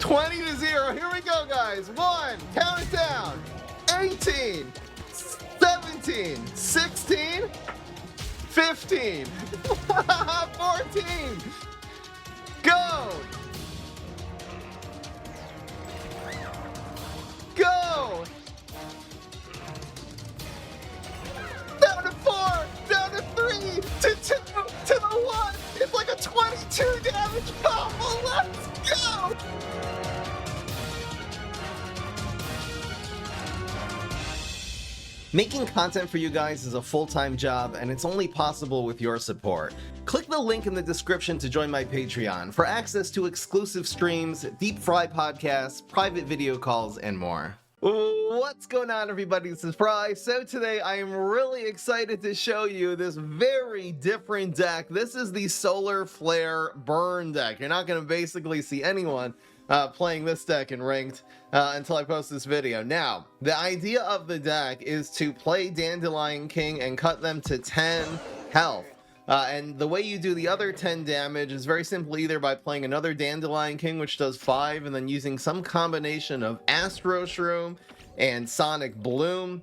20-0. Here we go, guys. 1, count it down. 18, 17, 16, 15, 14. Go. Go. Down to 4, down to 3, to 2, to the 1. It's like a 22 damage combo. Let's go. Making content for you guys is a full-time job, and it's only possible with your support. Click the link in the description to join my Patreon for access to exclusive streams, deep fry podcasts, private video calls, and more. What's going on, everybody? This is Fry. So today I am really excited to show you this very different deck. This is the Solar Flare Burn deck. You're not going to basically see anyone playing this deck in ranked until I post this video. Now, the idea of the deck is to play Dandelion King and cut them to 10 health. And the way you do the other 10 damage is very simply either by playing another Dandelion King, which does 5, and then using some combination of Astro Shroom and Sonic Bloom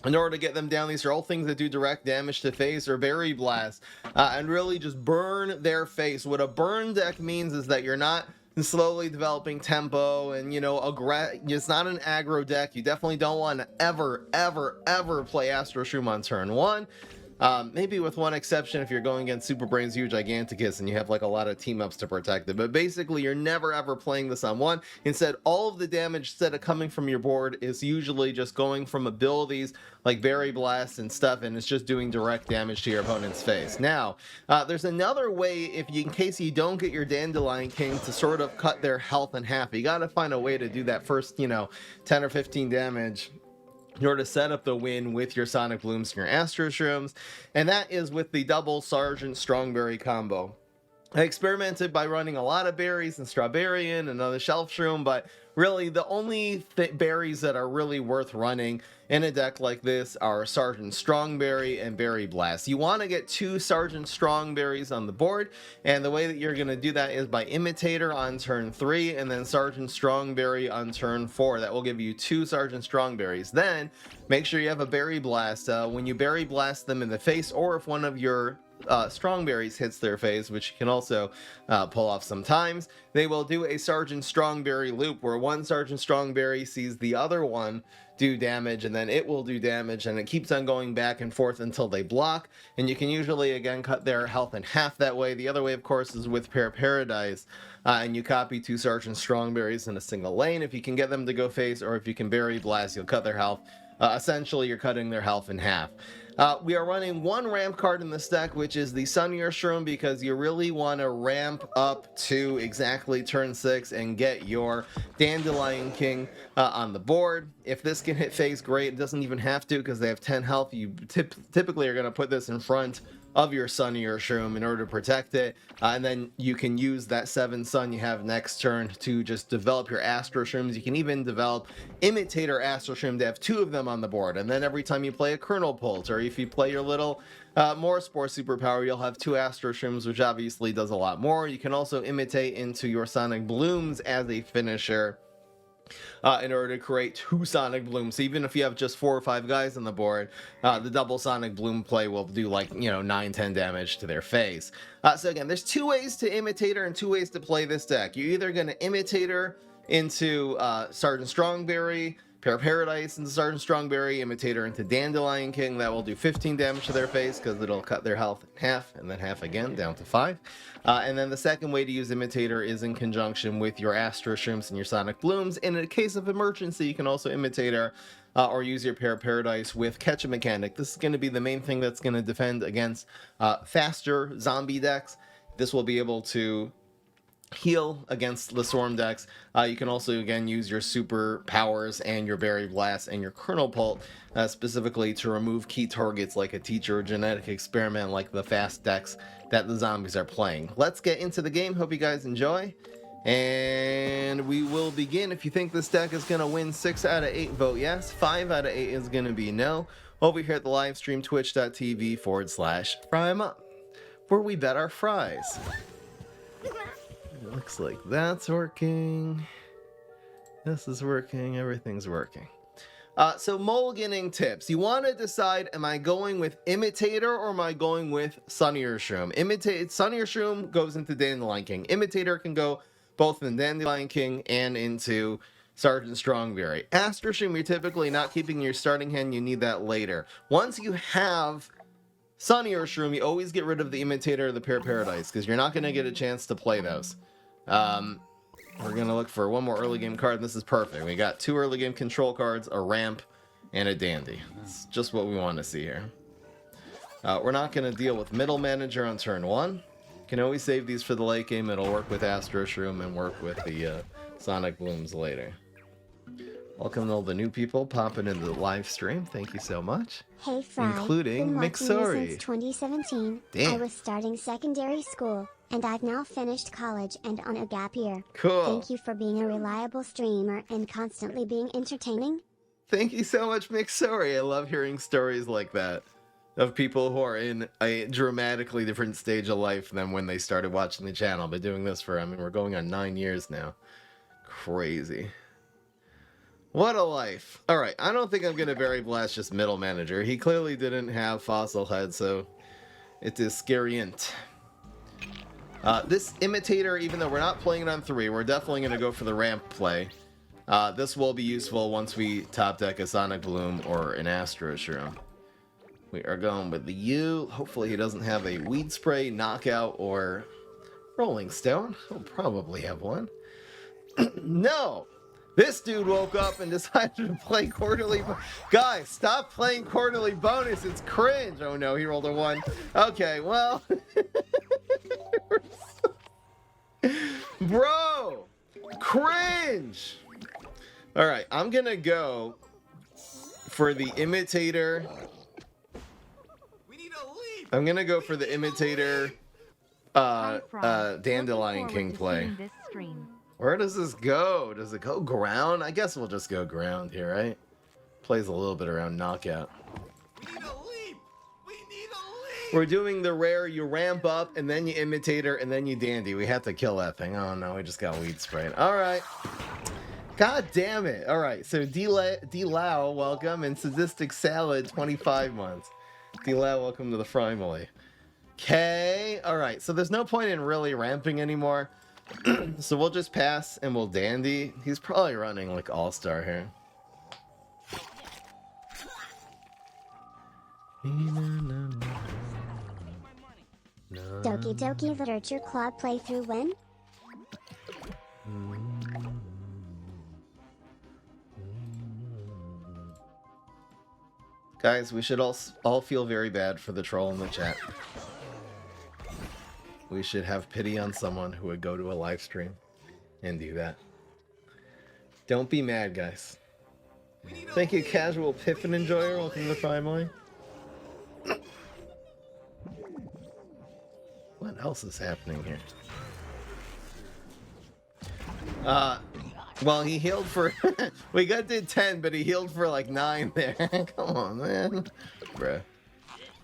in order to get them down. These are all things that do direct damage to face, or Berry Blast, and really just burn their face. What a burn deck means is that you're not slowly developing tempo, and it's not an aggro deck. You definitely don't want to ever play Astro Shroom on turn 1. Maybe with one exception, if you're going against Super Brain's Huge Giganticus and you have like a lot of team ups to protect it. But basically, you're never ever playing this on 1. Instead, all of the damage, instead of coming from your board, is usually just going from abilities like Berry Blast and stuff, and it's just doing direct damage to your opponent's face. Now, there's another way, in case you don't get your Dandelion King, to sort of cut their health in half. You gotta find a way to do that first, 10 or 15 damage in order to set up the win with your Sonic Blooms and your Astro Shrooms, and that is with the double Sergeant Strongberry combo. I experimented by running a lot of berries and Strawberry and another Shelf Shroom, but really the only berries that are really worth running in a deck like this are Sergeant Strongberry and Berry Blast. You want to get 2 Sergeant Strongberries on the board, and the way that you're going to do that is by Imitator on turn 3 and then Sergeant Strongberry on turn 4. That will give you 2 Sergeant Strongberries. Then make sure you have a Berry Blast. When you Berry Blast them in the face, or if one of your Strongberries hits their face, which you can also pull off sometimes, they will do a Sergeant Strongberry loop where one Sergeant Strongberry sees the other one do damage, and then it will do damage, and it keeps on going back and forth until they block, and you can usually again cut their health in half that way. The other way, of course, is with Pear Paradise, and you copy 2 Sergeant Strongberries in a single lane. If you can get them to go face, or if you can Berry Blast, you'll cut their health. Essentially, you're cutting their health in half. We are running 1 ramp card in this deck, which is the Sunnier Shroom, because you really want to ramp up to exactly turn 6 and get your Dandelion King on the board. If this can hit face, great. It doesn't even have to, because they have 10 health. You typically are going to put this in front of your Sunnier Shroom in order to protect it, and then you can use that 7 Sun you have next turn to just develop your Astro Shrooms. You can even develop Imitator Astro Shroom to have 2 of them on the board, and then every time you play a Kernel Pulse, or if you play your little more Spore Superpower, you'll have 2 Astro Shrooms, which obviously does a lot more. You can also imitate into your Sonic Blooms as a finisher in order to create 2 Sonic Blooms. So even if you have just 4 or 5 guys on the board, the double Sonic Bloom play will do like 9-10 damage to their face. So again, there's 2 ways to Imitator and 2 ways to play this deck. You're either going to Imitator into Sergeant Strongberry, Pear Paradise into Sergeant Strongberry, Imitator into Dandelion King. That will do 15 damage to their face because it'll cut their health in half, and then half again, down to 5. And then the second way to use Imitator is in conjunction with your Astro Shrooms and your Sonic Blooms. In a case of emergency, you can also Imitator or use your Pear Paradise with Catch a Mechanic. This is going to be the main thing that's going to defend against faster zombie decks. This will be able to heal against the Swarm decks. You can also again use your super powers and your Berry Blast and your Kernel Pulse specifically to remove key targets like a teacher or genetic experiment, like the fast decks that the zombies are playing. Let's get into the game. Hope you guys enjoy, and we will begin. If you think this deck is going to win 6 out of 8, vote yes. 5 out of 8 is going to be no. Over here at the live stream, twitch.tv/FryEmUp, where we bet our fries. Looks like that's working. This is working. Everything's working. So mulliganing tips. You want to decide, am I going with Imitator or am I going with Sunnier Shroom? Sunnier Shroom goes into Dandelion King. Imitator can go both in Dandelion King and into Sergeant Strongberry. Astro Shroom, you're typically not keeping your starting hand. You need that later. Once you have Sunnier Shroom, you always get rid of the Imitator or the Pear Paradise because you're not going to get a chance to play those. We're going to look for one more early game card, and this is perfect. We got 2 early game control cards, a ramp, and a dandy. That's just what we want to see here. We're not going to deal with Middle Manager on turn 1. Can always save these for the late game. It'll work with Astro Shroom and work with the Sonic Blooms later. Welcome to all the new people popping into the live stream. Thank you so much. Hey Fry, including Mixori. Since 2017, Damn. I was starting secondary school, and I've now finished college and on a gap year. Cool. Thank you for being a reliable streamer and constantly being entertaining. Thank you so much, Mixori. I love hearing stories like that of people who are in a dramatically different stage of life than when they started watching the channel. But doing this for, I mean, we're going on 9 years now. Crazy. What a life. Alright, I don't think I'm going to Berry Blast just Middle Manager. He clearly didn't have Fossil Head, so it is scary-int. This Imitator, even though we're not playing it on 3, we're definitely going to go for the ramp play. This will be useful once we top deck a Sonic Bloom or an Astro Shroom. We are going with the U. Hopefully he doesn't have a Weed Spray, Knockout, or Rolling Stone. He'll probably have one. No! This dude woke up and decided to play quarterly. Guys, stop playing quarterly bonus. It's cringe. Oh no, he rolled a 1. Okay, well. Bro, cringe. All right, I'm gonna go for the Imitator. I'm gonna go for the Imitator Dandelion King play. Where does this go? Does it go ground? I guess we'll just go ground here, right? Plays a little bit around knockout. We need a leap! We need a leap! We're doing the rare, you ramp up, and then you Imitator, and then you dandy. We have to kill that thing. Oh no, we just got weed sprayed. Alright. God damn it. Alright, so D-Lau, welcome, and Sadistic Salad, 25 months. D-Lau, welcome to the family. Okay, alright, so there's no point in really ramping anymore. So we'll just pass and we'll dandy. He's probably running like All-Star here. Doki Doki Literature Club playthrough when? Guys, we should all feel very bad for the troll in the chat. We should have pity on someone who would go to a live stream and do that. Don't be mad, guys. Thank you, Casual Piffin Enjoyer. Welcome to the family. What else is happening here? Well, he healed for... we did 10, but he healed for like 9 there. Come on, man. Bruh.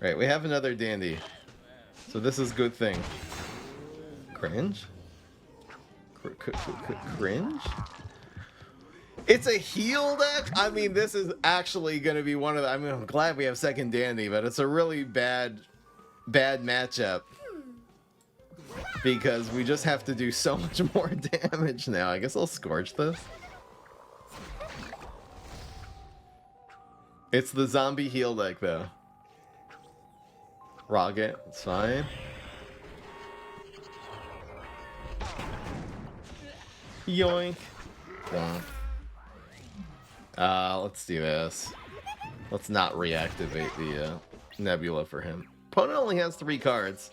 Right, we have another dandy. So this is a good thing. Cringe? Cringe? It's a heal deck? I mean, this is actually going to be one of the... I mean, I'm glad we have second dandy, but it's a really bad matchup. Because we just have to do so much more damage now. I guess I'll Scorch this. It's the zombie heal deck, though. Rocket, it's fine. Yoink. Let's do this. Let's not reactivate the Nebula for him. Opponent only has 3 cards.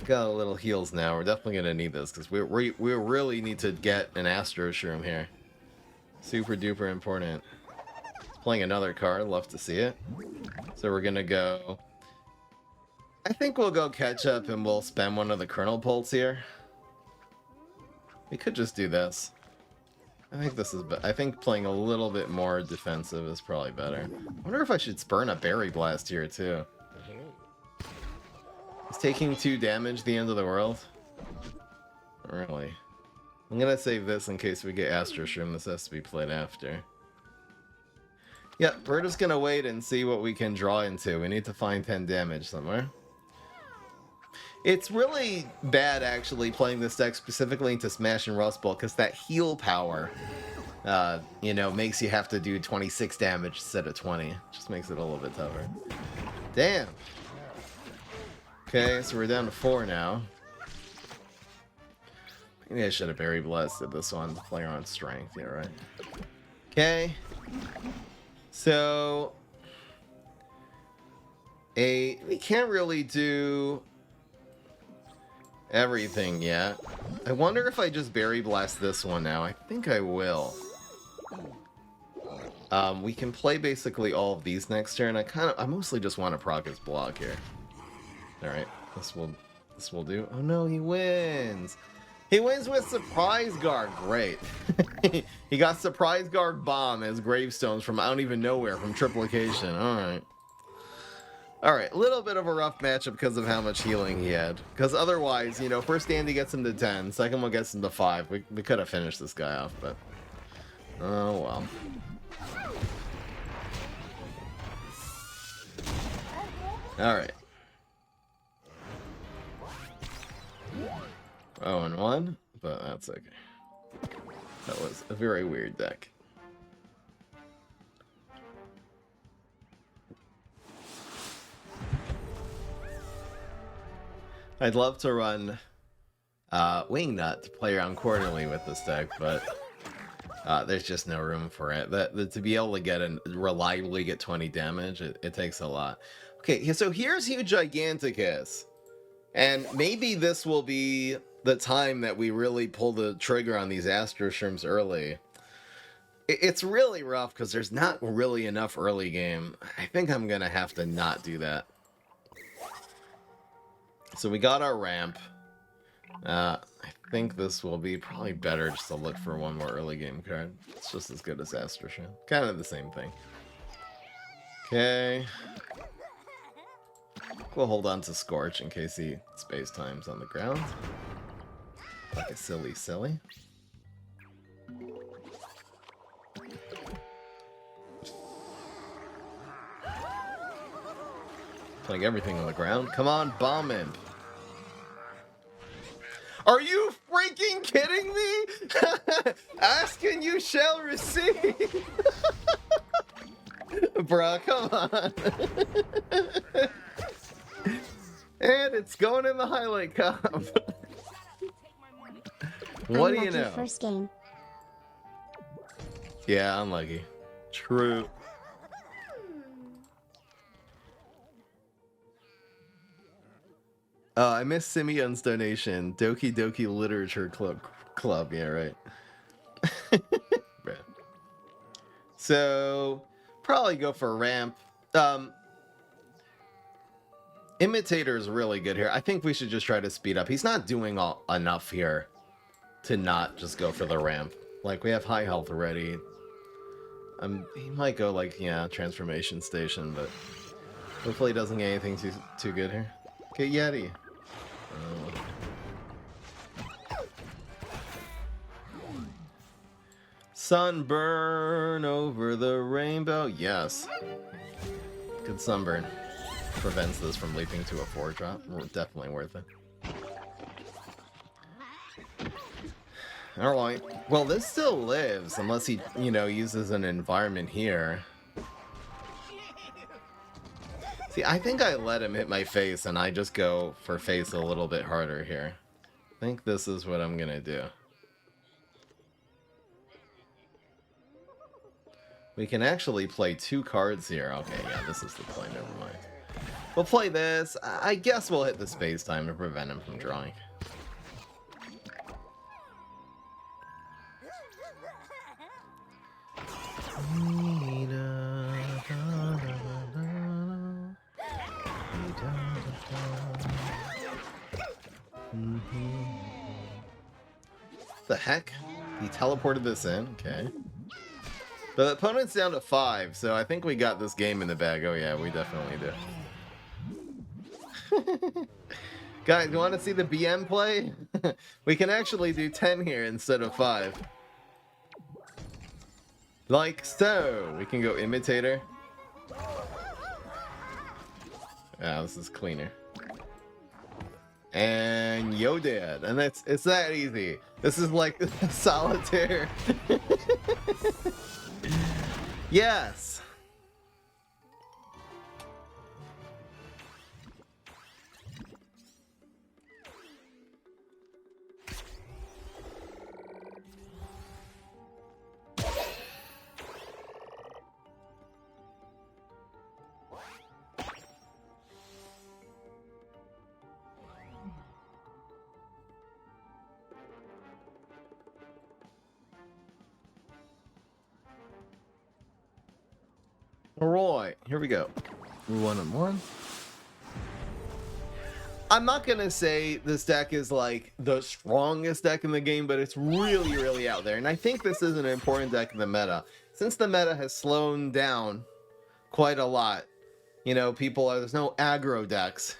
Got a little heals now. We're definitely gonna need this because we really need to get an Astro Shroom here. Super duper important. It's playing another card. Love to see it. So we're gonna go. I think we'll go Ketchup and we'll spend one of the Kernel Pulse here. We could just do this. I think this is. I think playing a little bit more defensive is probably better. I wonder if I should spurn a Berry Blast here too. Is taking 2 damage the end of the world? Not really. I'm gonna save this in case we get Astro Shroom. This has to be played after. Yep, we're just gonna wait and see what we can draw into. We need to find 10 damage somewhere. It's really bad, actually, playing this deck specifically into Smash and Rust Ball, because that heal power, you know, makes you have to do 26 damage instead of 20. Just makes it a little bit tougher. Damn! Okay, so we're down to 4 now. Maybe I should have Berry Blasted this one to play on Strength. Yeah, right. Okay. So... we can't really do everything yet. I wonder if I just Berry Blast this one now. I think I will. We can play basically all of these next turn. I mostly just want to proc his block here. Alright, this will do. Oh no, he wins! He wins with Surprise Guard. Great. He got Surprise Guard Bomb as gravestones from I don't even know where, from Triplication. Alright. Alright, a little bit of a rough matchup because of how much healing he had. Because otherwise, you know, first Andy gets him to 10, second one gets him to 5. We could have finished this guy off, but... oh well. Alright. 0-1, but that's okay. That was a very weird deck. I'd love to run Wingnut to play around quarterly with this deck, but there's just no room for it. To be able to get and reliably get 20 damage, it takes a lot. Okay, so here's Huge Giganticus. And maybe this will be the time that we really pull the trigger on these Astro Shrooms early. It's really rough because there's not really enough early game. I think I'm going to have to not do that. So we got our ramp. I think this will be probably better just to look for one more early game card. It's just as good as Astro Shroom. Kind of the same thing. Okay. We'll hold on to Scorch in case he space times on the ground. Like a silly. Playing everything on the ground. Come on, Bomb Imp. Are you freaking kidding me? Ask and you shall receive. Bruh, come on. And it's going in the highlight cup. What do you know? First game. Yeah, unlucky. True. Oh, I missed Simeon's donation. Doki Doki Literature Club. Yeah, right. So, probably go for ramp. Imitator is really good here. I think we should just try to speed up. He's not doing enough here to not just go for the ramp. Like, we have high health already. He might go, like, yeah, Transformation Station, but hopefully he doesn't get anything too good here. Okay, Yeti. Sunburn over the rainbow. Yes. Good sunburn. Prevents this from leaping to a 4-drop. Definitely worth it. Alright. Well, this still lives, unless he, you know, uses an environment here. See, I think I let him hit my face, and I just go for face a little bit harder here. I think this is what I'm gonna do. We can actually play 2 cards here. Okay, yeah, this is the play, never mind. We'll play this. I guess we'll hit the space time to prevent him from drawing. The heck? He teleported this in? Okay. The opponent's down to 5, so I think we got this game in the bag. Oh yeah, we definitely do. Guys, you want to see the BM play? We can actually do 10 here instead of 5. Like so. We can go Imitator. Ah, this is cleaner. And yo dad. And it's that easy. This is like solitaire. Yes. Alright, here we go. 1-on-1. I'm not gonna say this deck is like the strongest deck in the game, but it's really, really out there. And I think this is an important deck in the meta. Since the meta has slowed down quite a lot, you know, there's no aggro decks.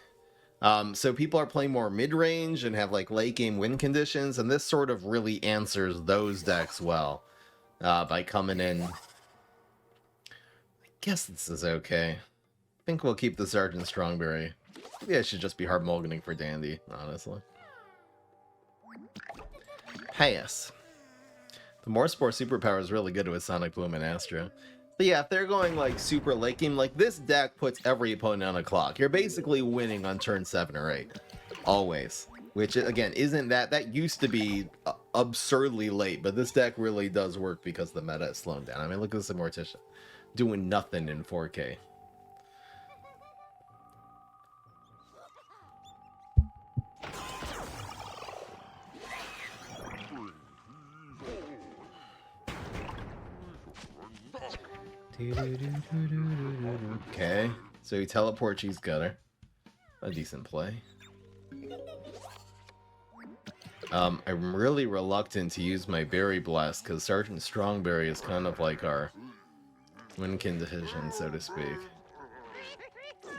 So people are playing more mid-range and have like late game win conditions, and this sort of really answers those decks well by coming in. I guess this is okay. I think we'll keep the Sergeant Strongberry. Maybe I should just be hard mulliganing for Dandy, honestly. Pass. The Morspore superpower is really good with Sonic Boom and Astra. But yeah, if they're going like super late game, like this deck puts every opponent on a clock. You're basically winning on turn 7 or 8. Always. Which, again, isn't that used to be absurdly late, but this deck really does work because the meta is slowing down. I mean, look at this Mortician. Doing nothing in 4K. Okay, so you teleport Cheese Gutter. A decent play. I'm really reluctant to use my Berry Blast because Sergeant Strongberry is kind of like our win condition, so to speak.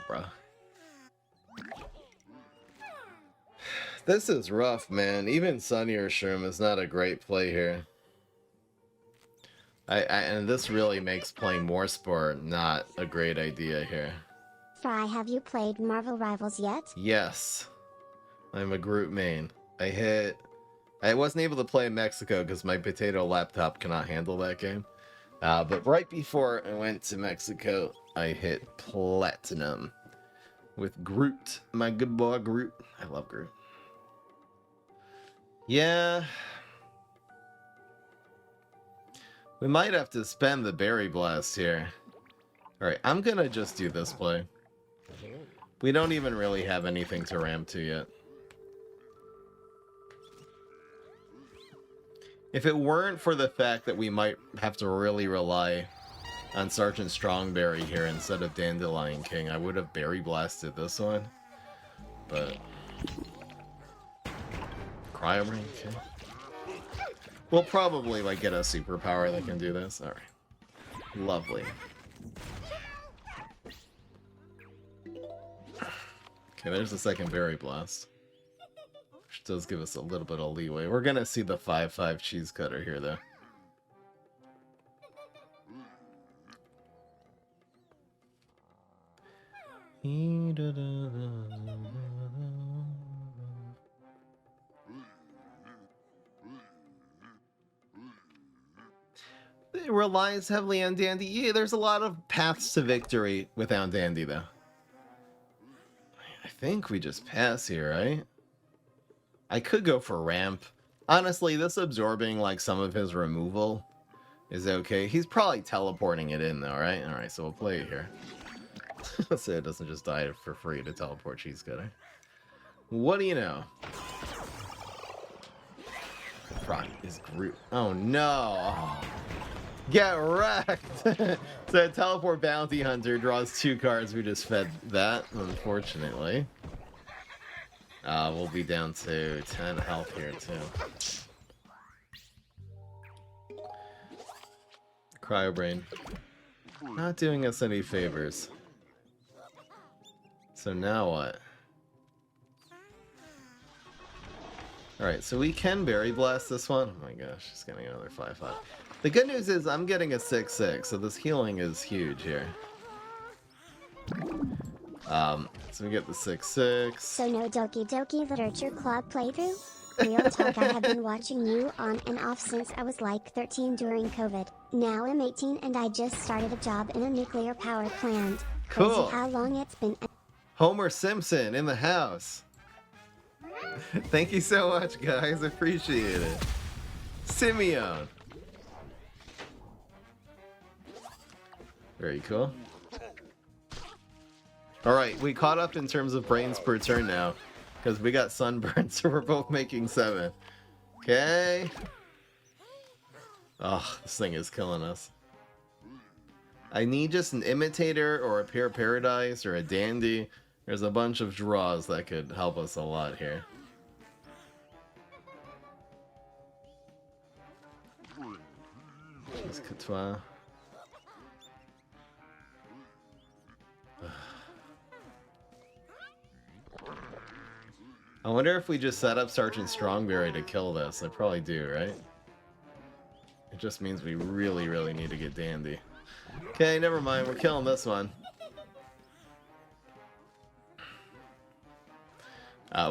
Bruh. This is rough, man. Even Sunnier Shroom is not a great play here. And this really makes playing Morspore not a great idea here. Fry, have you played Marvel Rivals yet? Yes. I'm a Groot main. I wasn't able to play in Mexico because my potato laptop cannot handle that game. But right before I went to Mexico, I hit Platinum with Groot. My good boy Groot. I love Groot. Yeah. We might have to spend the Berry Blast here. Alright, I'm gonna just do this play. We don't even really have anything to ramp to yet. If it weren't for the fact that we might have to really rely on Sergeant Strongberry here instead of Dandelion King, I would have Berry Blasted this one. But... Cryo Ring, okay. We'll probably, like, get a superpower that can do this. Alright. Lovely. Okay, there's the second Berry Blast. Which does give us a little bit of leeway. We're gonna see the 5/5 Cheese Cutter here, though. It relies heavily on Dandy. Yeah, there's a lot of paths to victory without Dandy, though. I think we just pass here, right? I could go for ramp. Honestly, this absorbing like some of his removal is okay. He's probably teleporting it in though, right? Alright, so we'll play it here. So it doesn't just die for free to teleport Cheese Cutter. What do you know? Frog is Groot. Oh no! Oh. Get wrecked! So teleport bounty hunter draws 2 cards. We just fed that, unfortunately. We'll be down to 10 health here too. Cryo Brain. Not doing us any favors. So now what? Alright, so we can Berry Blast this one. Oh my gosh, he's getting another 5-5. The good news is I'm getting a 6-6, so this healing is huge here. So we get the 6-6. So no Doki Doki Literature Club playthrough? Real talk, I have been watching you on and off since I was like 13 during COVID. Now I'm 18 and I just started a job in a nuclear power plant. Crazy Cool. how long it's been. Homer Simpson in the house. Thank you so much, guys. Appreciate it. Simeon. Very cool. Alright, we caught up in terms of brains per turn now. Because we got sunburn, so we're both making 7. Okay. Oh, this thing is killing us. I need just an imitator or a Pure Paradise or a dandy. There's a bunch of draws that could help us a lot here. This Courtois. I wonder if we just set up Sergeant Strongberry to kill this. I probably do, right? It just means we really, really need to get Dandy. Okay, never mind. We're killing this one.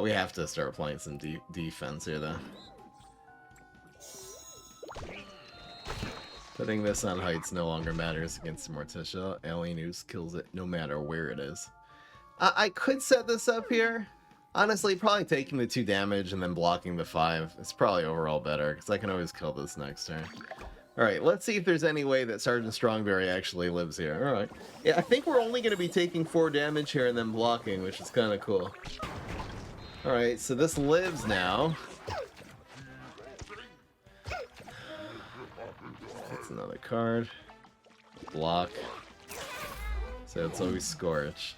We have to start playing some defense here, though. Putting this on heights no longer matters against Morticia. Alien Ooze kills it no matter where it is. I could set this up here. Honestly, probably taking the 2 damage and then blocking the 5. It's probably overall better, because I can always kill this next turn. Alright, let's see if there's any way that Sergeant Strongberry actually lives here. Alright. Yeah, I think we're only going to be taking 4 damage here and then blocking, which is kind of cool. Alright, so this lives now. That's another card. Block. So it's always Scorch.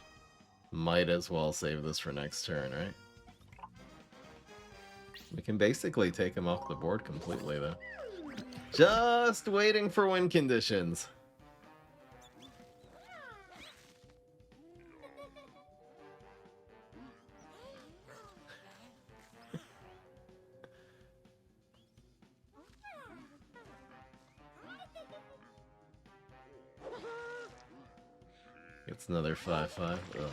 Might as well save this for next turn, right? We can basically take him off the board completely, though. Just waiting for win conditions. It's another 5-5. Ugh.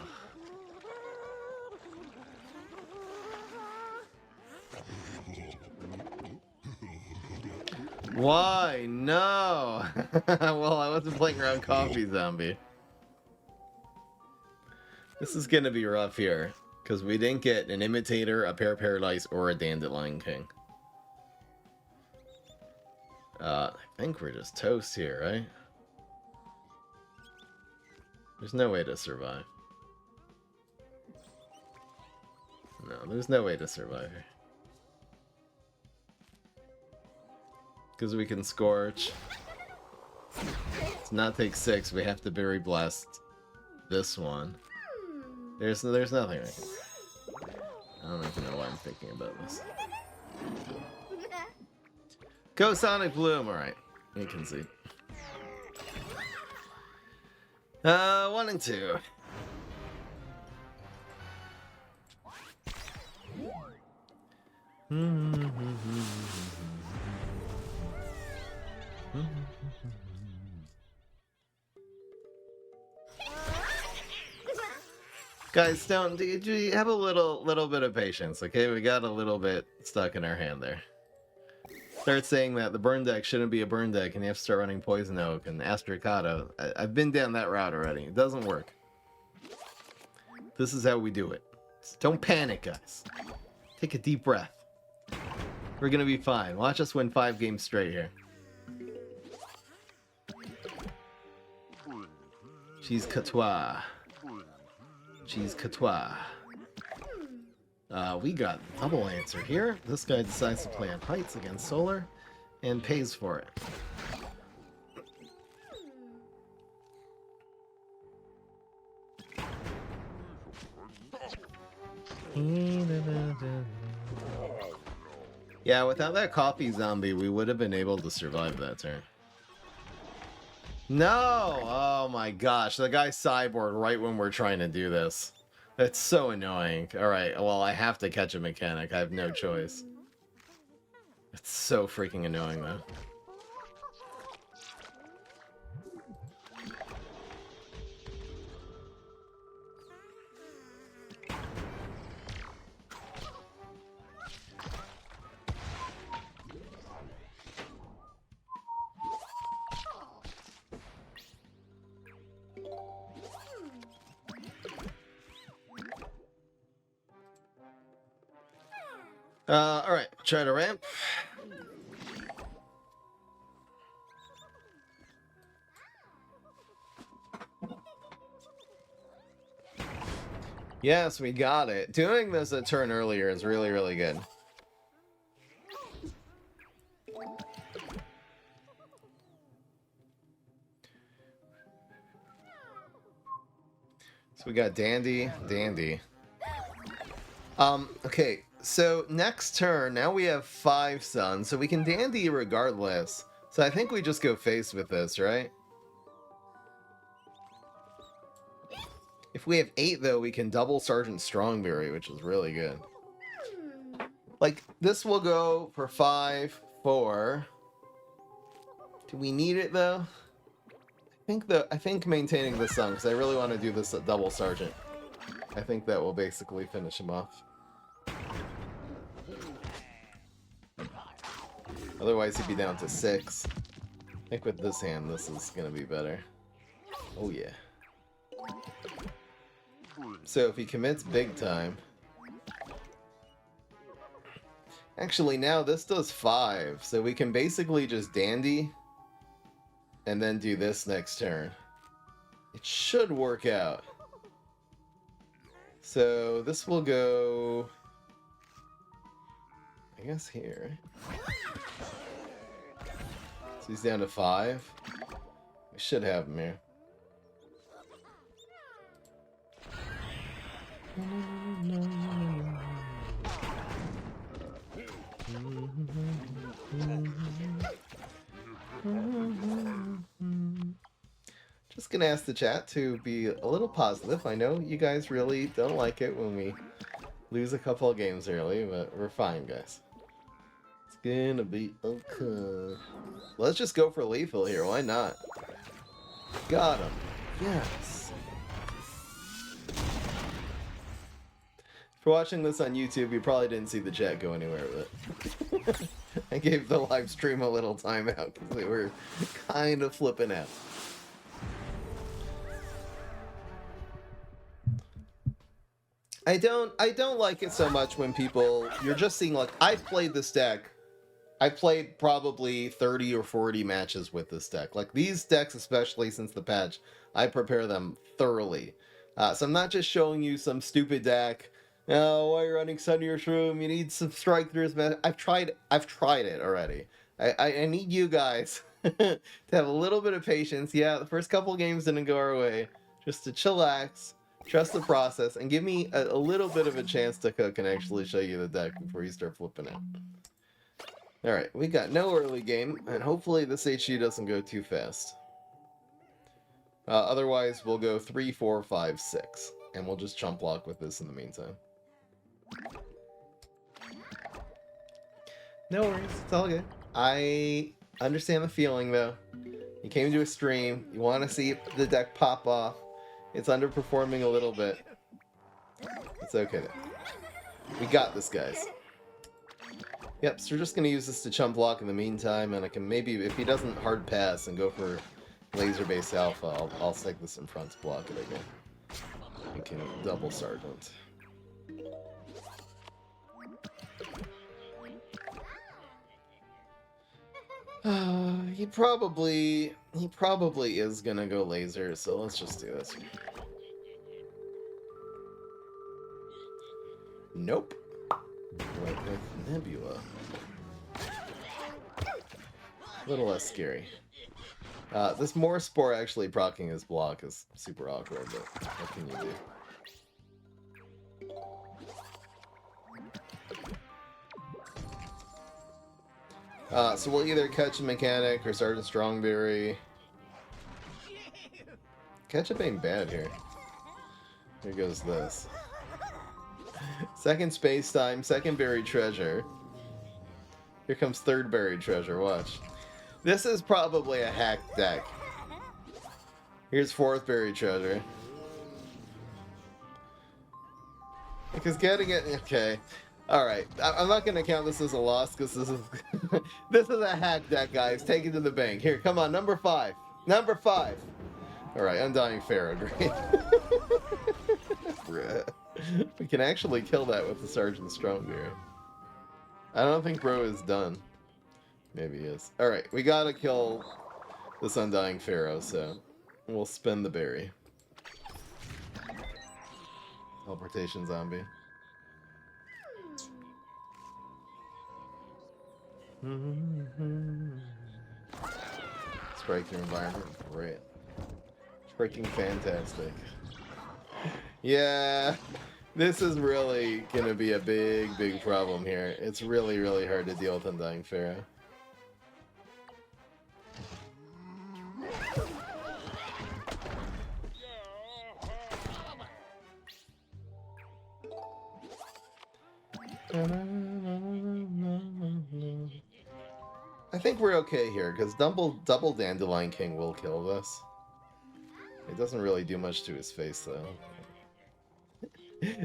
Why? No! Well, I wasn't playing around Coffee Zombie. This is gonna be rough here, because we didn't get an Imitator, a Pair Paradise, or a Dandelion King. I think we're just toast here, right? There's no way to survive. No, there's no way to survive here. Because we can Scorch. To not take 6, we have to Berry Blast this one. There's nothing I can do. I don't even know why I'm thinking about this. Go Sonic Bloom! Alright, you can see. 1 and 2. Guys, do you have a little bit of patience, okay? We got a little bit stuck in our hand there. Start saying that the burn deck shouldn't be a burn deck and you have to start running Poison Oak and Astricado. I've been down that route already. It doesn't work. This is how we do it. So don't panic, guys. Take a deep breath. We're gonna be fine. Watch us win 5 games straight here. Cheese Courtois. Cheese Courtois. We got double answer here. This guy decides to play on Heights against Solar and pays for it. Yeah, without that Coffee Zombie, we would have been able to survive that turn. No! Oh my gosh, the guy sideboard right when we're trying to do this. That's so annoying. Alright, well, I have to catch a mechanic. I have no choice. It's so freaking annoying, though. Alright, try to ramp. Yes, we got it. Doing this a turn earlier is really, really good. So we got Dandy. Okay, so next turn, now we have 5 suns, so we can Dandy regardless. So I think we just go face with this, right? If we have 8, though, we can double Sergeant Strongberry, which is really good. Like, this will go for 5, 4. Do we need it, though? I think maintaining this sun, because I really want to do this at double Sergeant. I think that will basically finish him off. Otherwise, he'd be down to 6. I think with this hand, this is going to be better. Oh, yeah. So if he commits big time... Actually, now this does 5, so we can basically just Dandy and then do this next turn. It should work out. So this will go... I guess here. So he's down to 5. We should have him here. Just gonna ask the chat to be a little positive. I know you guys really don't like it when we lose a couple of games early, but we're fine, guys. It's gonna be okay. Let's just go for lethal here. Why not? Got him. Yes. If you're watching this on YouTube, you probably didn't see the chat go anywhere with it. I gave the live stream a little timeout because they were kind of flipping out. I don't like it so much when people, you're just seeing, like, I've played this deck. I played probably 30 or 40 matches with this deck. Like, these decks, especially since the patch, I prepare them thoroughly. So I'm not just showing you some stupid deck. Oh, why are you running Sunnier Shroom? You need some strike throughs, man. I've tried it already. I need you guys to have a little bit of patience. Yeah, the first couple games didn't go our way. Just to chillax, trust the process, and give me a little bit of a chance to cook and actually show you the deck before you start flipping out. Alright, we got no early game, and hopefully this HU doesn't go too fast. Otherwise, we'll go 3, 4, 5, 6, and we'll just chump block with this in the meantime. No worries, it's all good. I understand the feeling, though. You came to a stream, you want to see the deck pop off. It's underperforming a little bit. It's okay, though. We got this, guys. Yep, so we're just going to use this to chump block in the meantime, and I can maybe, if he doesn't hard pass and go for laser-based alpha, I'll stick this in front to block it again. We can double Sergeant. He probably is gonna go laser, so let's just do this. Nope. Right with Nebula. A little less scary. This more Spore actually proccing his block is super awkward, but what can you do? So we'll either catch a Mechanic or Sergeant Strongberry. Ketchup ain't bad here. Here goes this. Second Space Time, second Buried Treasure. Here comes third buried treasure, watch. This is probably a hacked deck. Here's fourth buried treasure. Because getting it... Okay. Alright. I'm not going to count this as a loss because this is... this is a hacked deck, guys. Take it to the bank. Here, come on. Number 5. Number 5. Alright, Undying Pharaoh. Great. We can actually kill that with the Sergeant Strongbeard. I don't think bro is done. Maybe he is. Alright, we gotta kill this Undying Pharaoh, so we'll spend the berry. Teleportation zombie. Strike your environment. Great. Freaking fantastic. Yeah, this is really gonna be a big problem here. It's really hard to deal with Undying Pharaoh. I think we're okay here, because double Dandelion King will kill this. It doesn't really do much to his face, though.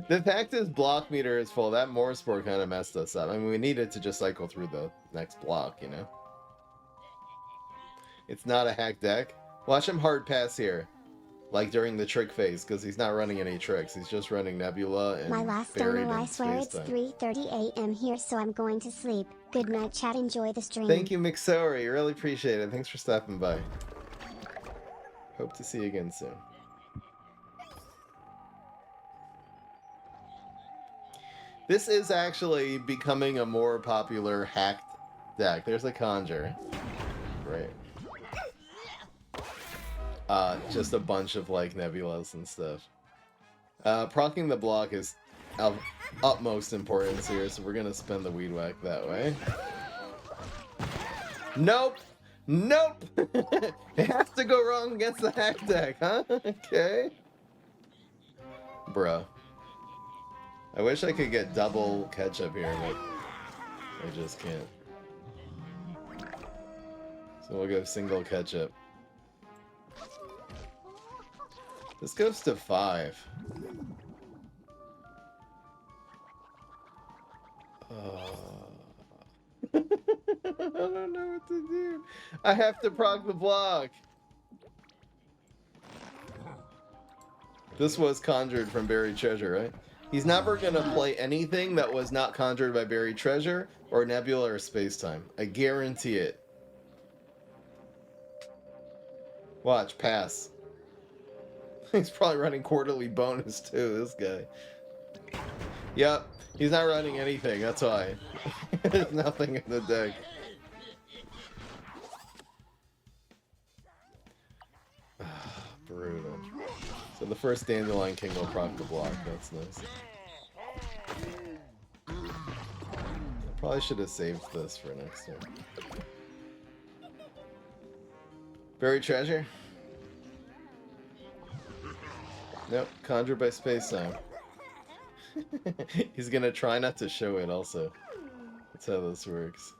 The fact his block meter is full, that Morspore kind of messed us up. I mean, we needed to just cycle through the next block, you know? It's not a hack deck. Watch him hard pass here. Like during the trick phase, because he's not running any tricks. He's just running Nebula and my last Buried dono, I in swear it's Space-Time. 3:30 a.m. here, so I'm going to sleep. Good night, chat. Enjoy the stream. Thank you, McSorry. Really appreciate it. Thanks for stopping by. Hope to see you again soon. This is actually becoming a more popular hacked deck. There's a Conjure. Great. Just a bunch of like nebulas and stuff. Proccing the block is of utmost importance here, so we're gonna spend the Weed Whack that way. Nope! Nope! It has to go wrong against the hack deck, huh? Okay. Bruh. I wish I could get double ketchup here, but I just can't. So we'll go single ketchup. This goes to 5. I don't know what to do. I have to proc the block. This was conjured from Buried Treasure, right? He's never gonna play anything that was not conjured by Buried Treasure or Nebula or Space-Time. I guarantee it. Watch, pass. He's probably running quarterly bonus too, this guy. Yep, he's not running anything, that's why. There's nothing in the deck. Brutal. So the first Dandelion King will proc the block, that's nice. I probably should have saved this for next turn. Buried Treasure? Nope, conjured by Space-Time. He's gonna try not to show it also. That's how this works.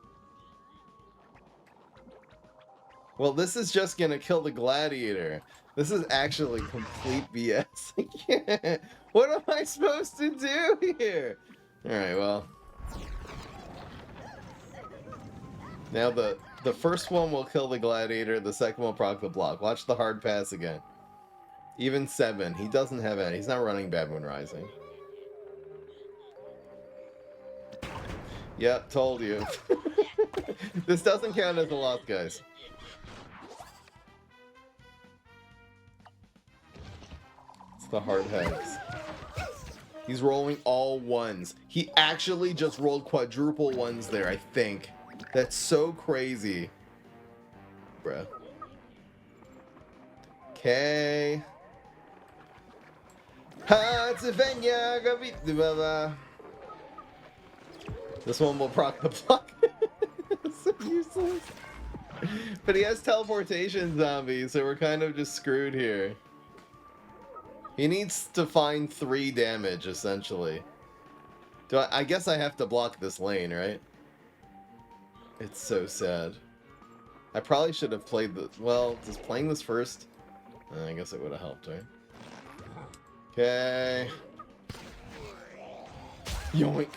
Well, this is just gonna kill the Gladiator. This is actually complete BS. I can't. What am I supposed to do here? Alright, well. Now the first one will kill the Gladiator, the second will proc the block. Watch the hard pass again. Even 7. He doesn't have any. He's not running Bad Moon Rising. Yep, told you. This doesn't count as a loss, guys. It's the hard heads. He's rolling all ones. He actually just rolled quadruple ones there, I think. That's so crazy. Bruh. Okay. This one will proc the block. So useless. But he has teleportation zombies, so we're kind of just screwed here. He needs to find 3 damage, essentially. I guess I have to block this lane, right? It's so sad. I probably should have played the... Well, just playing this first, I guess it would have helped, right? Okay. Yoink.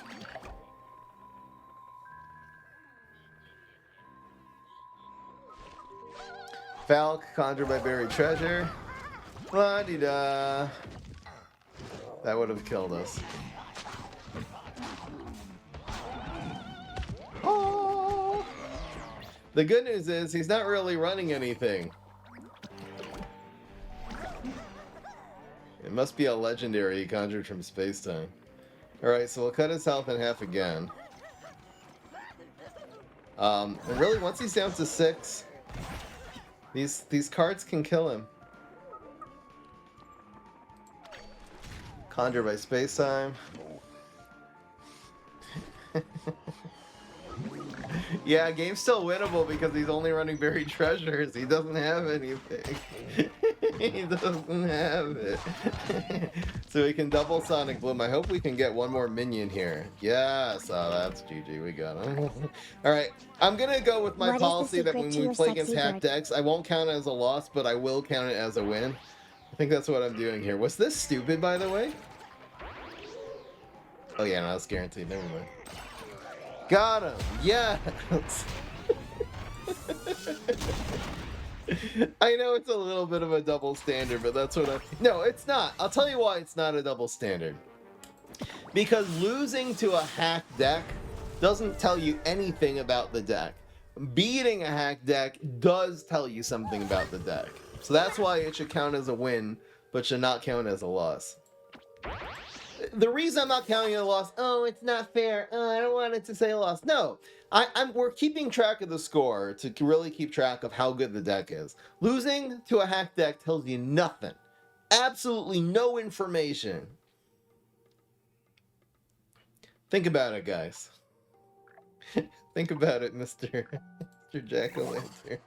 Falk, conjured by buried treasure. La-di-da. That would have killed us. Oh. The good news is he's not really running anything. It must be a legendary he conjured from space-time. Alright, so we'll cut his health in half again. And really, once he's down to 6, these cards can kill him. Conjure by space-time. Yeah, game's still winnable because he's only running buried treasures. He doesn't have anything. He doesn't have it. So we can double Sonic Bloom. I hope we can get one more minion here. Yes, oh, that's GG. We got him. Alright, I'm going to go with my policy that when we play against hack decks, I won't count it as a loss, but I will count it as a win. I think that's what I'm doing here. Was this stupid, by the way? Oh yeah, no, that's guaranteed. Never mind. Got him! Yes! I know it's a little bit of a double standard, but that's what I... No, it's not. I'll tell you why it's not a double standard. Because losing to a hack deck doesn't tell you anything about the deck. Beating a hack deck does tell you something about the deck. So that's why it should count as a win, but should not count as a loss. The reason I'm not counting it a loss, oh, it's not fair, I don't want it to say a loss. No, we're keeping track of the score to really keep track of how good the deck is. Losing to a hack deck tells you nothing. Absolutely no information. Think about it, guys. Think about it, Mr. Jack-o'-lantern.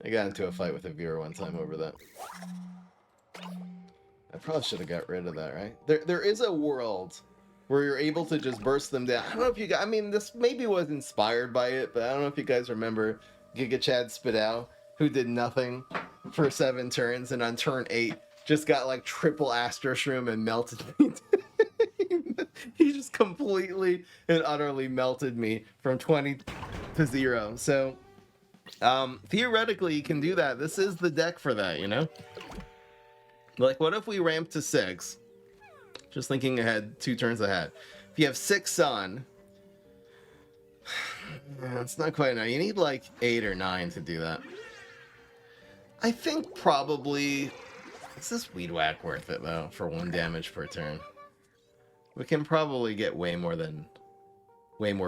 I got into a fight with a viewer one time over that. I probably should have got rid of that, right? There is a world where you're able to just burst them down. I don't know if you guys... I mean, this maybe was inspired by it, but I don't know if you guys remember Giga Chad Spidao, who did nothing for 7 turns, and on turn 8 just got like triple Astro Shroom and melted me. He just completely and utterly melted me from 20 to 0. So, theoretically, you can do that. This is the deck for that, you know? Like, what if we ramp to 6? Just thinking ahead, 2 turns ahead. If you have 6 Sun, it's not quite enough. You need like 8 or 9 to do that. I think probably... Is this Weed Whack worth it, though, for 1 damage per turn? We can probably get way more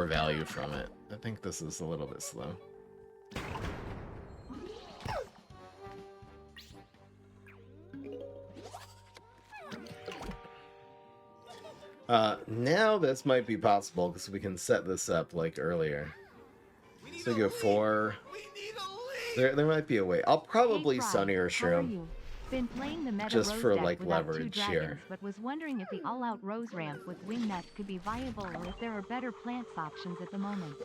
value from it. I think this is a little bit slow. Now this might be possible because we can set this up like earlier. So go 4. There might be a way. I'll probably Sunny or Shroom. Been playing the meta Just Rose for deck like without leverage 2 dragons, here. but was wondering if the all-out Rose ramp with Wingnet could be viable or if there are better plants options at the moment.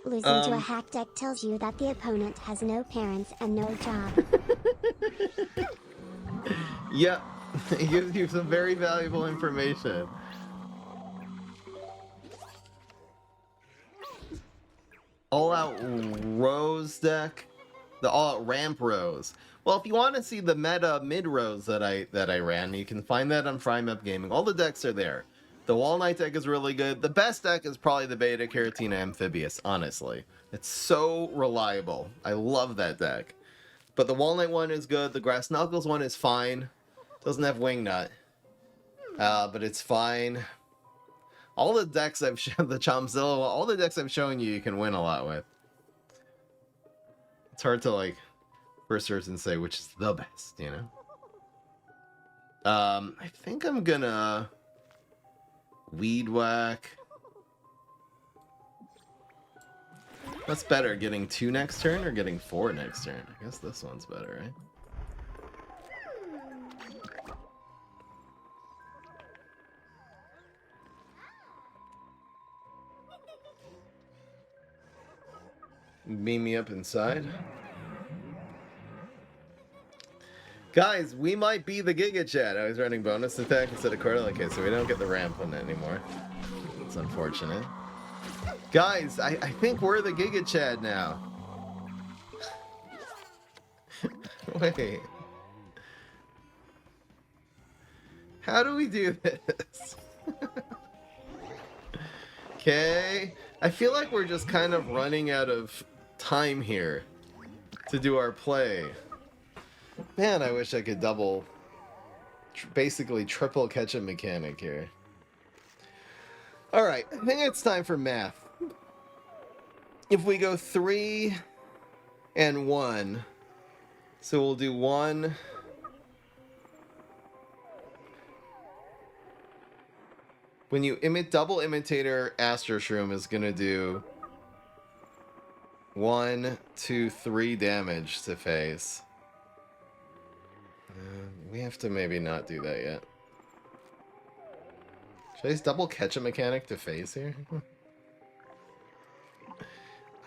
Losing to a hack deck tells you that the opponent has no parents and no job. Yep, it gives you some very valuable information. All-out Rose deck. The all-out ramp Rose. Well, if you want to see the meta mid-Rose that I ran, you can find that on Frame Up Gaming. All the decks are there. The Wall Knight deck is really good. The best deck is probably the Beta Caratina Amphibious, honestly. It's so reliable. I love that deck. But the Wall Knight one is good. The Grass Knuckles one is fine. Doesn't have Wingnut. But it's fine. All the decks I've shown, the Chomzilla, all the decks I've shown you, you can win a lot with. It's hard to, like, first person say which is the best, you know? I think I'm gonna... Weed Whack. What's better, getting 2 next turn or getting 4 next turn? I guess this one's better, right? Beam me up inside. Guys, we might be the Giga Chad. I was running bonus attack instead of quarter. Okay, so we don't get the ramp on it anymore. It's unfortunate. Guys, I think we're the Giga Chad now. Wait. How do we do this? Okay. I feel like we're just kind of running out of time here to do our play. Man, I wish I could double, basically triple catch-up mechanic here. Alright, I think it's time for math. If we go 3 and 1, so we'll do 1. When you double imitator, Astro Shroom is gonna do 1, 2, 3 damage to face. We have to maybe not do that yet. Should I just double catch a mechanic to face here?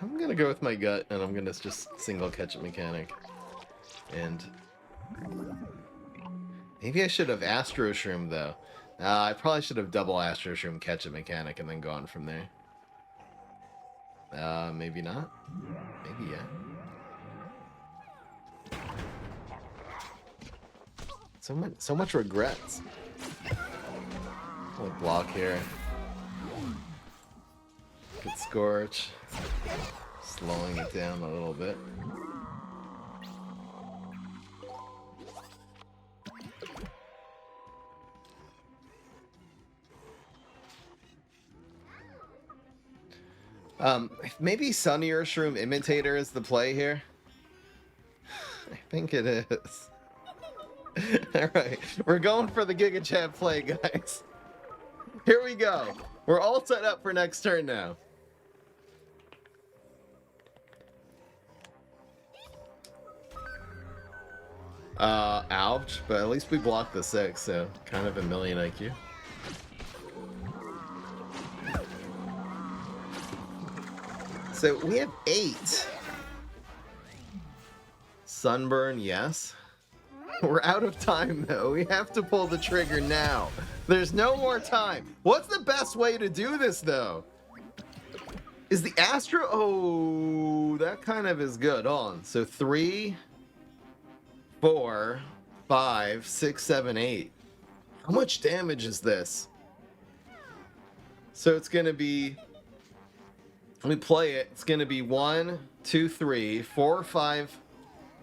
I'm gonna go with my gut and I'm gonna just single catch a mechanic. And maybe I should have Astro Shroom though. I probably should have double Astro Shroom catch a mechanic and then gone from there. Maybe not. Maybe yeah. So much regrets. We'll block here. Good Scorch. Slowing it down a little bit. Maybe Sunnier Shroom Imitator is the play here. I think it is. Alright, we're going for the Giga Chad play, guys. Here we go. We're all set up for next turn now. Ouch, but at least we blocked the 6, so kind of a million IQ. So we have 8. Sunburn, yes. We're out of time, though. We have to pull the trigger now. There's no more time. What's the best way to do this, though? Is the Astro... Oh, that kind of is good. Hold on. So 3, 4, 5, 6, 7, 8. How much damage is this? So it's going to be... Let me play it. It's going to be 1, 2, 3, 4, 5,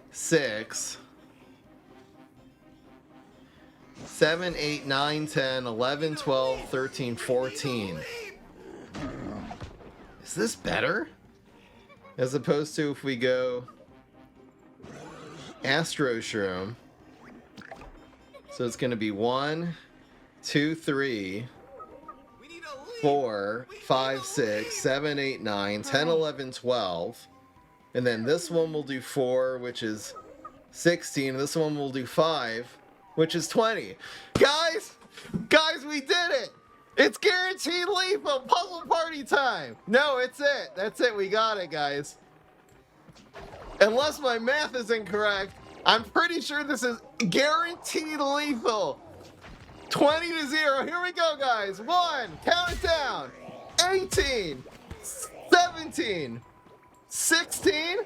6... 7, 8, 9, 10, 11, 12, 13, 14. Is this better? As opposed to if we go Astro Shroom. So it's going to be 1, 2, 3, 4, 5, 6, 7, 8, 9, 10, 11, 12. And then this one will do 4, which is 16. This one will do 5. Which is 20. Guys, we did it. It's guaranteed lethal. Puzzle party time. No, it's it. That's it. We got it, guys. Unless my math is incorrect, I'm pretty sure this is guaranteed lethal. 20 to 0. Here we go, guys. 1. Count it down. 18. 17. 16.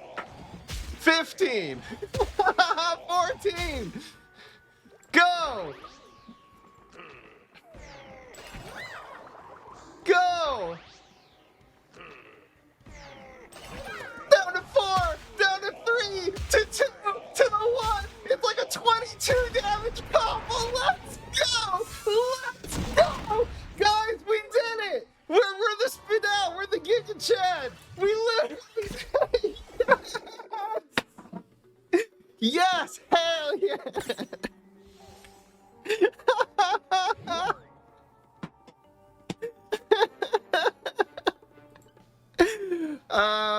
15. 14. Go! Go! Down to 4, down to 3, to 2, to the 1. It's like a 22 damage combo. Let's go! Let's go! Guys, we did it! We're the spin out. We're the Giga Chad. We literally yes! Hell yeah!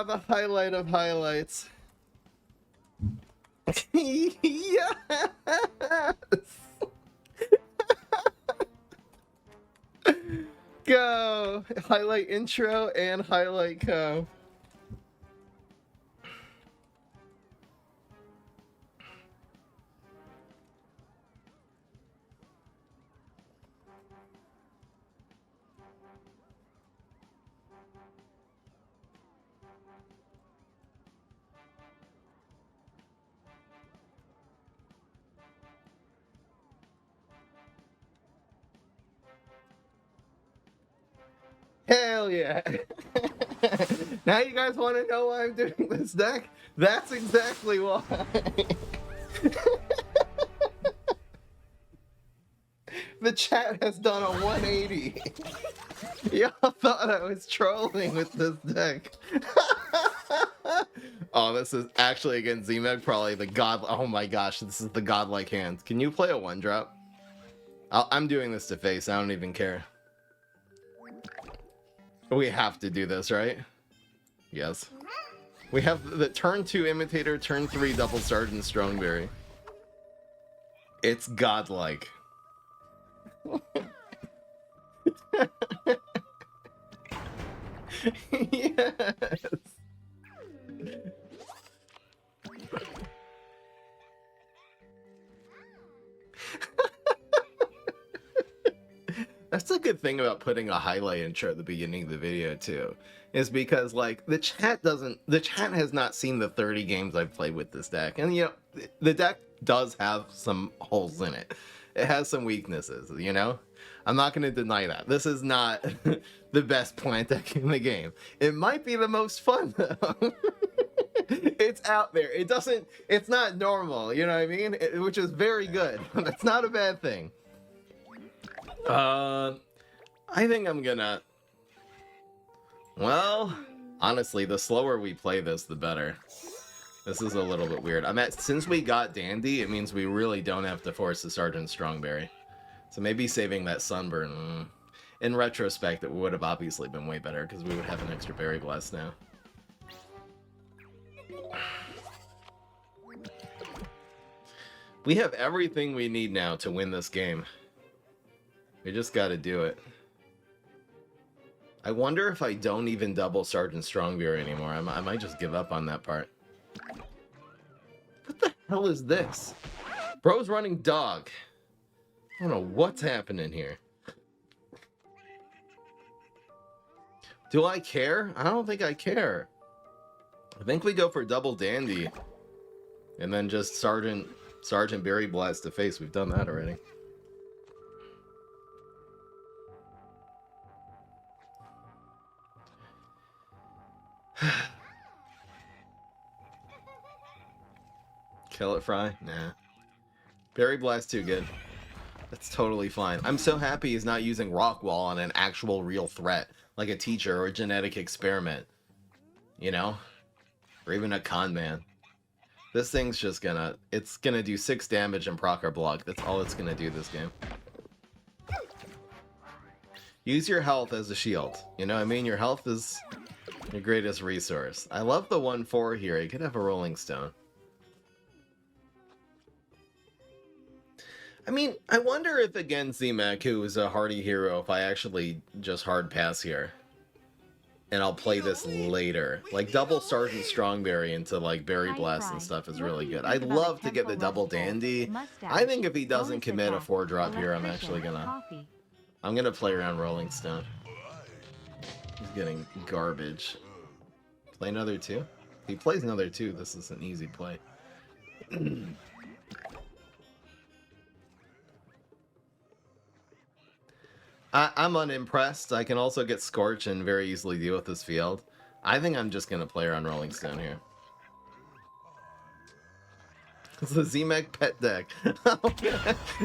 The highlight of highlights. Yes! Go! Highlight intro and highlight co. Hell yeah. Now you guys want to know why I'm doing this deck? That's exactly why. The chat has done a 180. Y'all thought I was trolling with this deck. Oh, this is actually against Z-Meg, probably the god. Oh my gosh, this is the godlike hand. Can you play a 1-drop? I'm doing this to face. I don't even care. We have to do this, right? Yes. We have the turn 2 Imitator, turn 3 Double Sergeant Strongberry. It's godlike. Yes. That's a good thing about putting a highlight intro at the beginning of the video too, is because like the chat has not seen the 30 games I've played with this deck, and you know the deck does have some holes in it. It has some weaknesses, you know. I'm not going to deny that. This is not the best plant deck in the game. It might be the most fun though. It's out there. It's not normal, you know what I mean? Which is very good. That's not a bad thing. I think I'm gonna... Well, honestly, the slower we play this, the better. This is a little bit weird. Since we got Dandy, it means we really don't have to force the Sergeant Strongberry. So maybe saving that Sunburn... In retrospect, it would have obviously been way better, because we would have an extra Berry Blast now. We have everything we need now to win this game. We just gotta do it. I wonder if I don't even double Sergeant Strongbeer anymore. I might just give up on that part. What the hell is this? Bro's running dog. I don't know what's happening here. Do I care? I don't think I care. I think we go for double Dandy. And then just Sergeant Berry Blast to face. We've done that already. Kill it, Fry? Nah. Berry Blast too good. That's totally fine. I'm so happy he's not using Rock Wall on an actual real threat, like a teacher or a genetic experiment. You know? Or even a con man. This thing's just gonna... It's gonna do 6 damage and proc our block. That's all it's gonna do this game. Use your health as a shield. You know what I mean? Your health is your greatest resource. I love the 1/4 here. He could have a Rolling Stone. I mean, I wonder if against Z-Mac, who is a hardy hero, if I actually just hard pass here. And I'll play this later. Like, double Sergeant Strongberry into, like, Berry Blast and stuff is really good. I'd love to get the double Dandy. I think if he doesn't commit a 4-drop here, I'm actually gonna... I'm gonna play around Rolling Stone. He's getting garbage. Play another 2? If he plays another 2, this is an easy play. I'm unimpressed. I can also get Scorch and very easily deal with this field. I think I'm just gonna play around Rolling Stone here. It's a Z-Mac pet deck.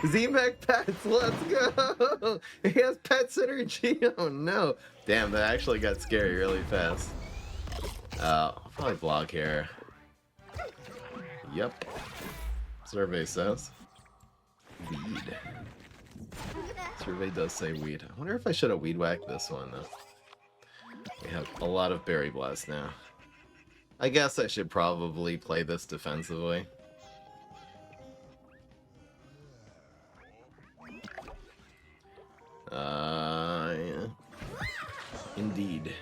Z-Mac pets, let's go! He has pet synergy. Oh no. Damn, that actually got scary really fast. I'll probably block here. Yep. Survey says. Weed. Survey does say weed. I wonder if I should have weed whacked this one though. We have a lot of Berry Blast now. I guess I should probably play this defensively. Yeah. Indeed.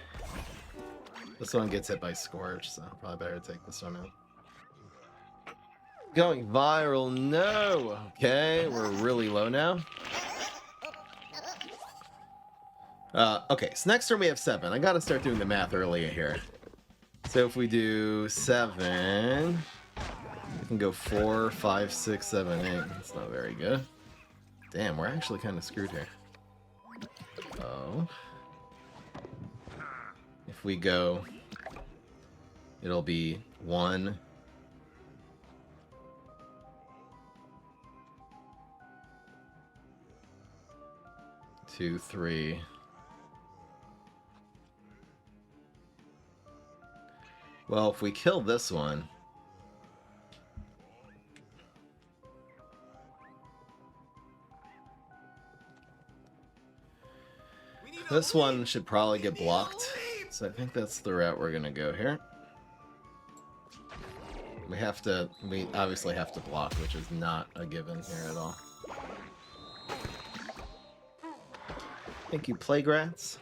This one gets hit by Scorch, so probably better take this one out. Going viral, no! Okay, we're really low now. Okay, so next turn we have 7. I gotta start doing the math earlier here. So if we do 7, we can go 4, 5, 6, 7, 8. That's not very good. Damn, we're actually kind of screwed here. Oh. If we go, it'll be 1, 2, 3. Well, if we kill this one, this one should probably get blocked. So I think that's the route we're gonna go here. We obviously have to block, which is not a given here at all. Thank you, Playgrats.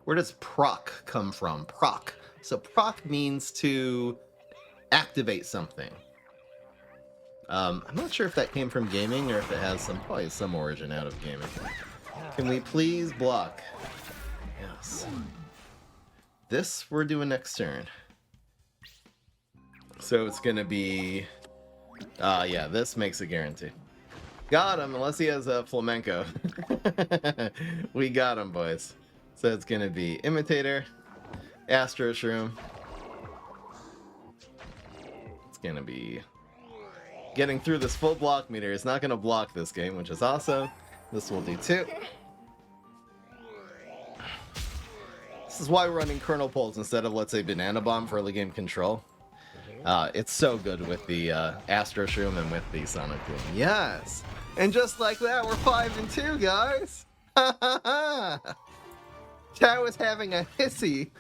Where does proc come from? Proc. So proc means to activate something. I'm not sure if that came from gaming or if it has probably some origin out of gaming. Can we please block? Yes. This we're doing next turn. So it's gonna be, yeah, this makes a guarantee. Got him, unless he has a flamenco. We got him, boys. So it's gonna be Imitator, Astro Shroom. It's gonna be getting through this full block meter. It's not gonna block this game, which is awesome. This will do too. This is why we're running Kernel Pulse instead of, let's say, Banana Bomb for early game control. It's so good with the Astro Shroom and with the Sonic Boom. Yes! And just like that, we're 5-2, guys! Chat was having a hissy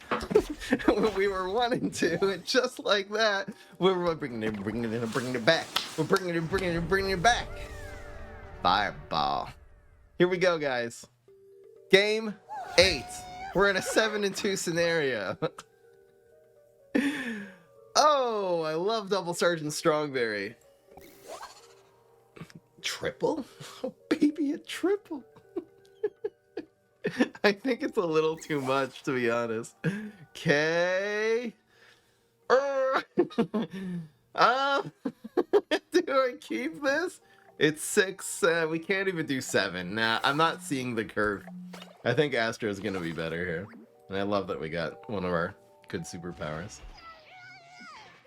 when we were 1-2, and just like that, we're bringing it back. We're bringing it back. Fireball. Here we go, guys. Game 8. We're in a 7-2 scenario. Oh, I love Double Sergeant Strongberry. Triple? Oh, baby, a triple. I think it's a little too much, to be honest. Okay. Do I keep this? It's 6. We can't even do 7. Nah, I'm not seeing the curve. I think Astro's gonna be better here. And I love that we got one of our good superpowers.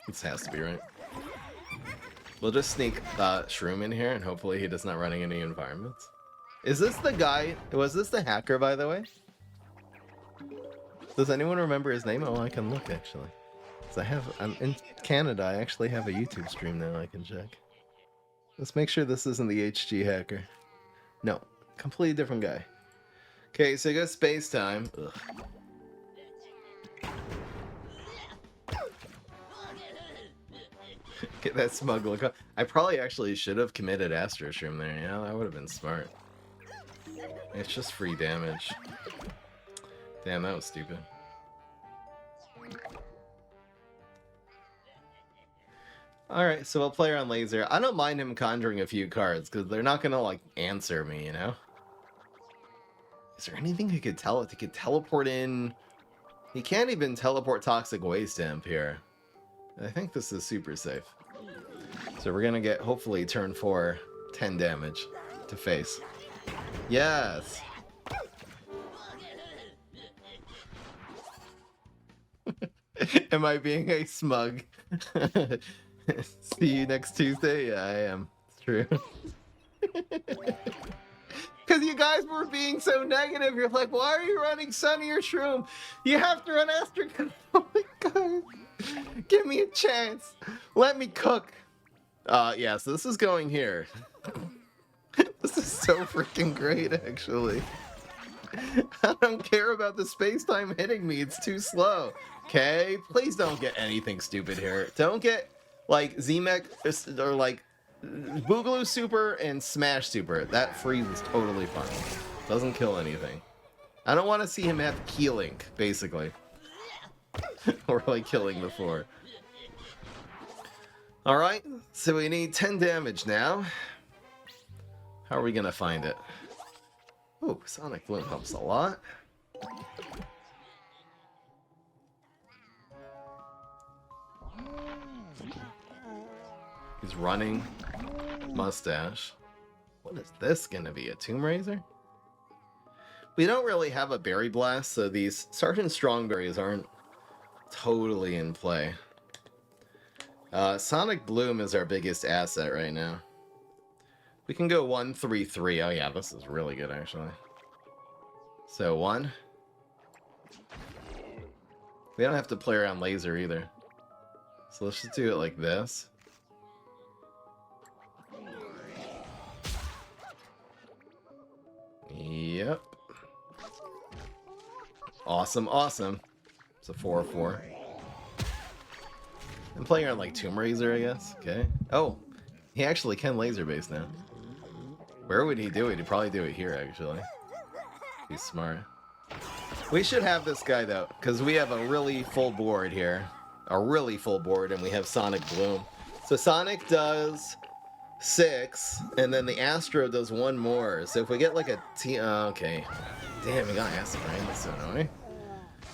This has to be right. We'll just sneak Shroom in here, and hopefully he does not running any environments. Is this the guy? Was this the hacker, by the way? Does anyone remember his name? Oh, I can look, actually. I'm in Canada. I actually have a YouTube stream now I can check. Let's make sure this isn't the HG hacker. No, completely different guy. Okay, so you got Space Time. Ugh. Get that smug look. I probably actually should have committed Astro Shroom there. Yeah, that would have been smart. It's just free damage. Damn, that was stupid. Alright, so we'll play her on laser. I don't mind him conjuring a few cards, because they're not gonna, like, answer me, you know? Is there anything he could tell? He could teleport in... He can't even teleport Toxic Waste Imp here. I think this is super safe. So we're gonna get, hopefully, turn 4, 10 damage to face. Yes! Am I being a smug? See you next Tuesday? Yeah, I am. It's true. Because you guys were being so negative. You're like, why are you running Sunny or Shroom? You have to run Astro. Oh my god. Give me a chance. Let me cook. Yeah, so this is going here. This is so freaking great, actually. I don't care about the space-time hitting me. It's too slow. Okay? Please don't get anything stupid here. Don't get, like, Z-Mech or, like, Boogaloo Super and Smash Super. That freeze is totally fine. Doesn't kill anything. I don't want to see him have Key-Link, basically. Or, like, killing the 4. Alright, so we need 10 damage now. How are we gonna find it? Oh, Sonic Bloom helps a lot. He's running. Mustache. What is this gonna be? A Tomb Raiser? We don't really have a Berry Blast, so these Sergeant Strongberries aren't totally in play. Sonic Bloom is our biggest asset right now. We can go 1-3-3. Oh yeah, this is really good actually. So 1. We don't have to play around laser either. So let's just do it like this. Yep. Awesome, awesome. It's a 4-4. I'm playing around like Tomb Raiser, I guess. Okay. Oh, he actually can laser base now. Where would he do it? He'd probably do it here, actually. He's smart. We should have this guy, though, because we have a really full board here. A really full board, and we have Sonic Bloom. So Sonic does 6, and then the Astro does 1 more. So if we get like a T... okay. Damn, we got Acid Rain. That's so annoying.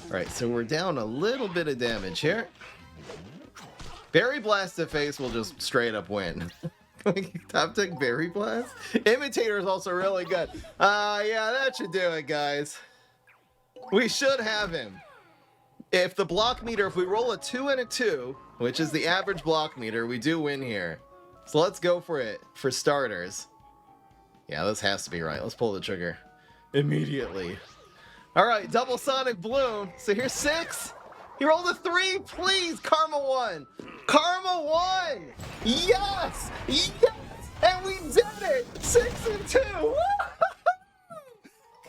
Alright, so we're down a little bit of damage here. Berry Blast to face will just straight up win. Top tick Berry Blast? Imitator is also really good. Yeah, that should do it, guys. We should have him. If the block meter, if we roll a 2 and a 2, which is the average block meter, we do win here. So let's go for it, for starters. Yeah, this has to be right. Let's pull the trigger immediately. All right, double Sonic Bloom. So here's 6. He rolled a 3, please. Karma 1. Karma 1. Yes, yes, and we did it. 6 and 2. Woo!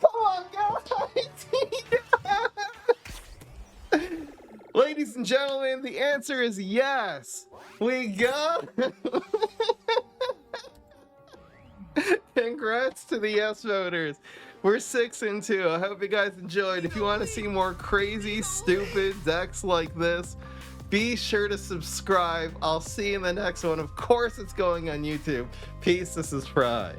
Come on, guys. Yes. Ladies and gentlemen, the answer is yes. We got. Congrats to the yes voters. We're 6 and 2. I hope you guys enjoyed. If you want to see more crazy, stupid decks like this, be sure to subscribe. I'll see you in the next one. Of course, it's going on YouTube. Peace. This is Fry.